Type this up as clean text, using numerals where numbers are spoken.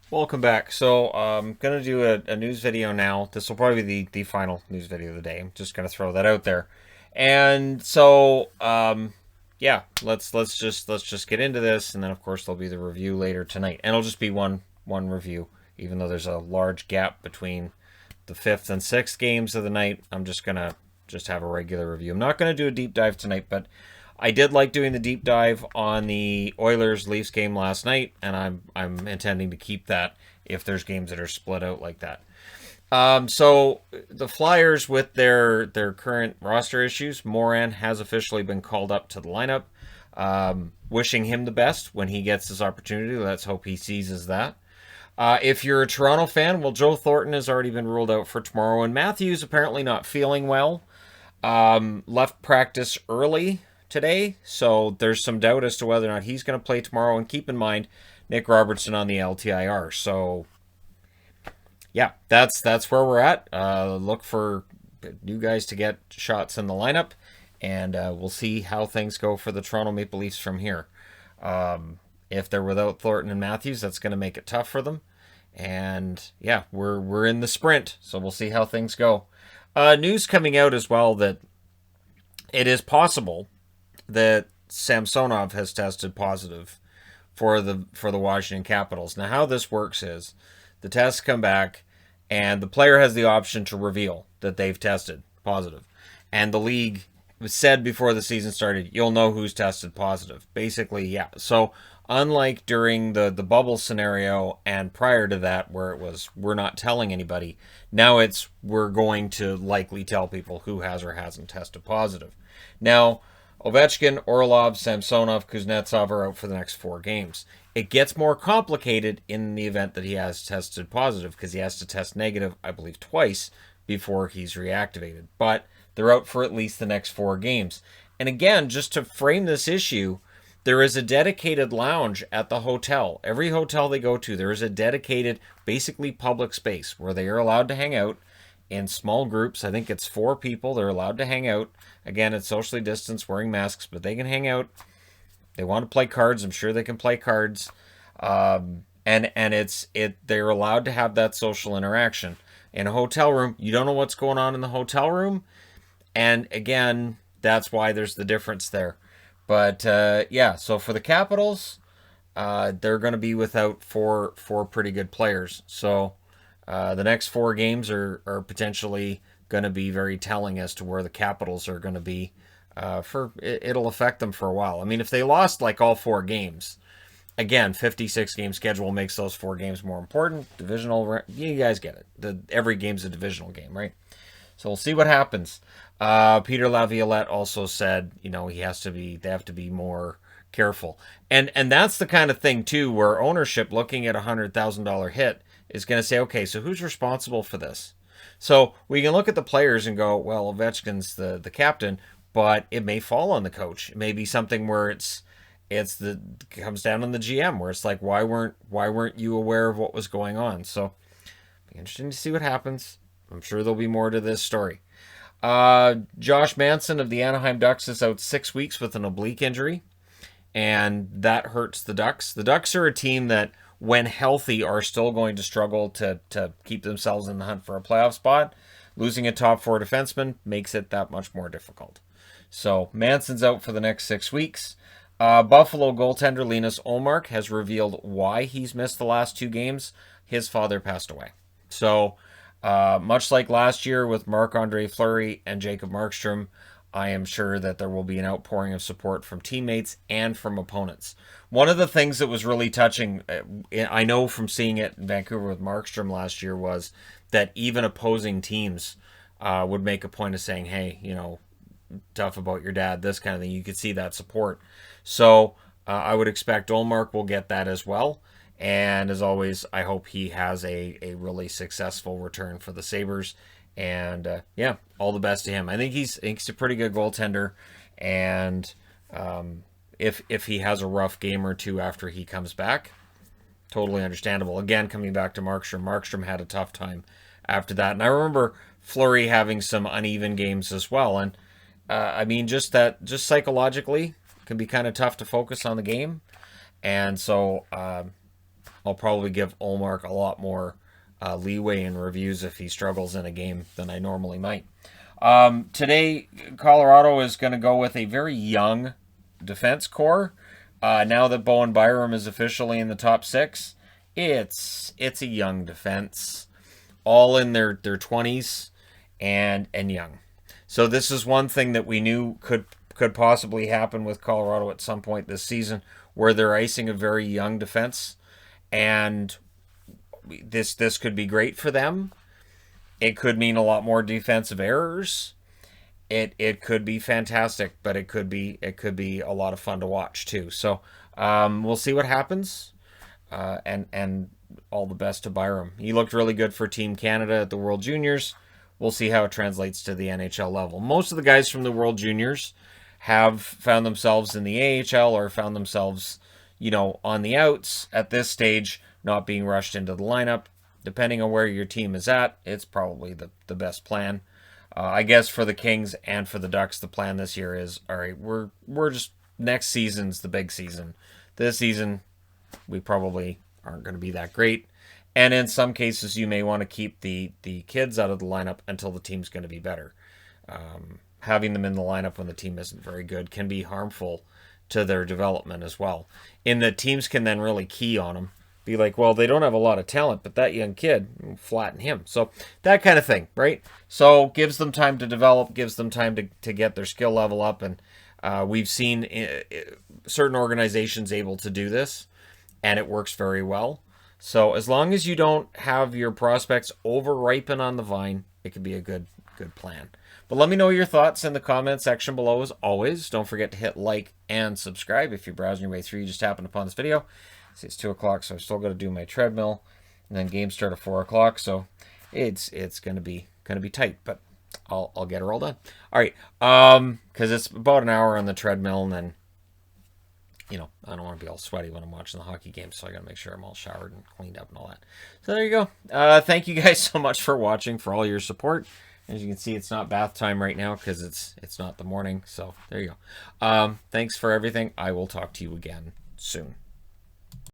Welcome back. So I'm going to do a news video now. This will probably be the final news video of the day. I'm just going to throw that out there. And so yeah, let's just get into this, and then of course there'll be the review later tonight. And it'll just be one review, even though there's a large gap between the 5th and 6th games of the night. I'm just going to just have a regular review. I'm not going to do a deep dive tonight, but I did like doing the deep dive on the Oilers Leafs game last night, and I'm intending to keep that if there's games that are split out like that. So the Flyers, with their current roster issues, Moran has officially been called up to the lineup. Wishing him the best when he gets his opportunity. Let's hope he seizes that. If you're a Toronto fan, well, Joe Thornton has already been ruled out for tomorrow, and Matthews apparently not feeling well. Left practice early today, so there's some doubt as to whether or not he's going to play tomorrow. And keep in mind, Nick Robertson on the LTIR. So yeah, that's where we're at. Look for new guys to get shots in the lineup, and we'll see how things go for the Toronto Maple Leafs from here. If they're without Thornton and Matthews, that's going to make it tough for them. And yeah, we're in the sprint, so we'll see how things go. News coming out as well that it is possible that Samsonov has tested positive for the Washington Capitals. Now, how this works is the tests come back, and the player has the option to reveal that they've tested positive. And the league said before the season started, you'll know who's tested positive. Basically, yeah. So unlike during the bubble scenario and prior to that, where it was we're not telling anybody, now it's we're going to likely tell people who has or hasn't tested positive. Now, Ovechkin, Orlov, Samsonov, Kuznetsov are out for the next 4 games. It gets more complicated in the event that he has tested positive, because he has to test negative, I believe, twice before he's reactivated. But they're out for at least the next 4 games. And again, just to frame this issue, there is a dedicated lounge at the hotel. Every hotel they go to, there is a dedicated, basically public space where they are allowed to hang out in small groups. I think it's 4 people. They're allowed to hang out. Again, it's socially distanced, wearing masks, but they can hang out. They want to play cards. I'm sure they can play cards. And they're allowed to have that social interaction. In a hotel room, you don't know what's going on in the hotel room. And again, that's why there's the difference there. But yeah, so for the Capitals, they're going to be without four pretty good players. So the next 4 games are potentially going to be very telling as to where the Capitals are going to be. It'll affect them for a while. I mean, if they lost like all 4 games, again, 56-game schedule makes those 4 games more important. Divisional, you guys get it. Every game's a divisional game, right? So we'll see what happens. Peter Laviolette also said, they have to be more careful, and that's the kind of thing too, where ownership, looking at $100,000 hit, is going to say, okay, so who's responsible for this? So we can look at the players and go, well, Ovechkin's the captain, but it may fall on the coach. It may be something where it comes down on the GM, where it's like, why weren't you aware of what was going on? So be interesting to see what happens. I'm sure there'll be more to this story. Josh Manson of the Anaheim Ducks is out 6 weeks with an oblique injury, and that hurts the Ducks. The Ducks are a team that, when healthy, are still going to struggle to keep themselves in the hunt for a playoff spot. Losing a top 4 defenseman makes it that much more difficult. So Manson's out for the next 6 weeks. Buffalo goaltender Linus Ullmark has revealed why he's missed the last 2 games. His father passed away. So much like last year with Marc-Andre Fleury and Jacob Markstrom, I am sure that there will be an outpouring of support from teammates and from opponents. One of the things that was really touching, I know from seeing it in Vancouver with Markstrom last year, was that even opposing teams would make a point of saying, hey, tough about your dad, this kind of thing. You could see that support. So I would expect Ullmark will get that as well. And as always, I hope he has a really successful return for the Sabres. And yeah, all the best to him. I think he's a pretty good goaltender. And if he has a rough game or 2 after he comes back, totally understandable. Again, coming back to Markstrom. Markstrom had a tough time after that. And I remember Fleury having some uneven games as well. And I mean, just psychologically can be kind of tough to focus on the game. And so I'll probably give Olmark a lot more leeway in reviews if he struggles in a game than I normally might. Today, Colorado is going to go with a very young defense core. Now that Bowen Byram is officially in the top 6, it's a young defense, all in their 20s and young. So this is one thing that we knew could possibly happen with Colorado at some point this season, where they're icing a very young defense, and this could be great for them. It could mean a lot more defensive errors. It could be fantastic, but it could be a lot of fun to watch too. So we'll see what happens, and all the best to Byram. He looked really good for Team Canada at the World Juniors. We'll see how it translates to the NHL level. Most of the guys from the World Juniors have found themselves in the AHL or found themselves, on the outs at this stage, not being rushed into the lineup. Depending on where your team is at, it's probably the best plan. I guess for the Kings and for the Ducks, the plan this year is, all right, we're just, next season's the big season. This season, we probably aren't going to be that great. And in some cases, you may want to keep the kids out of the lineup until the team's going to be better. Having them in the lineup when the team isn't very good can be harmful to their development as well. In that teams can then really key on them. Be like, well, they don't have a lot of talent, but that young kid, will flatten him. So that kind of thing, right? So gives them time to develop, gives them time to get their skill level up. And we've seen certain organizations able to do this, and it works very well. So as long as you don't have your prospects over-ripen on the vine, it could be a good plan. But let me know your thoughts in the comment section below as always. Don't forget to hit like and subscribe if you're browsing your way through. You just happened upon this video. See, it's 2 o'clock, so I've still got to do my treadmill, and then games start at 4 o'clock. So it's gonna be tight, but I'll get her all done. All right, because it's about an hour on the treadmill, and then I don't want to be all sweaty when I'm watching the hockey game, so I got to make sure I'm all showered and cleaned up and all that. So there you go. Thank you guys so much for watching, for all your support. As you can see, it's not bath time right now because it's not the morning. So there you go. Thanks for everything. I will talk to you again soon.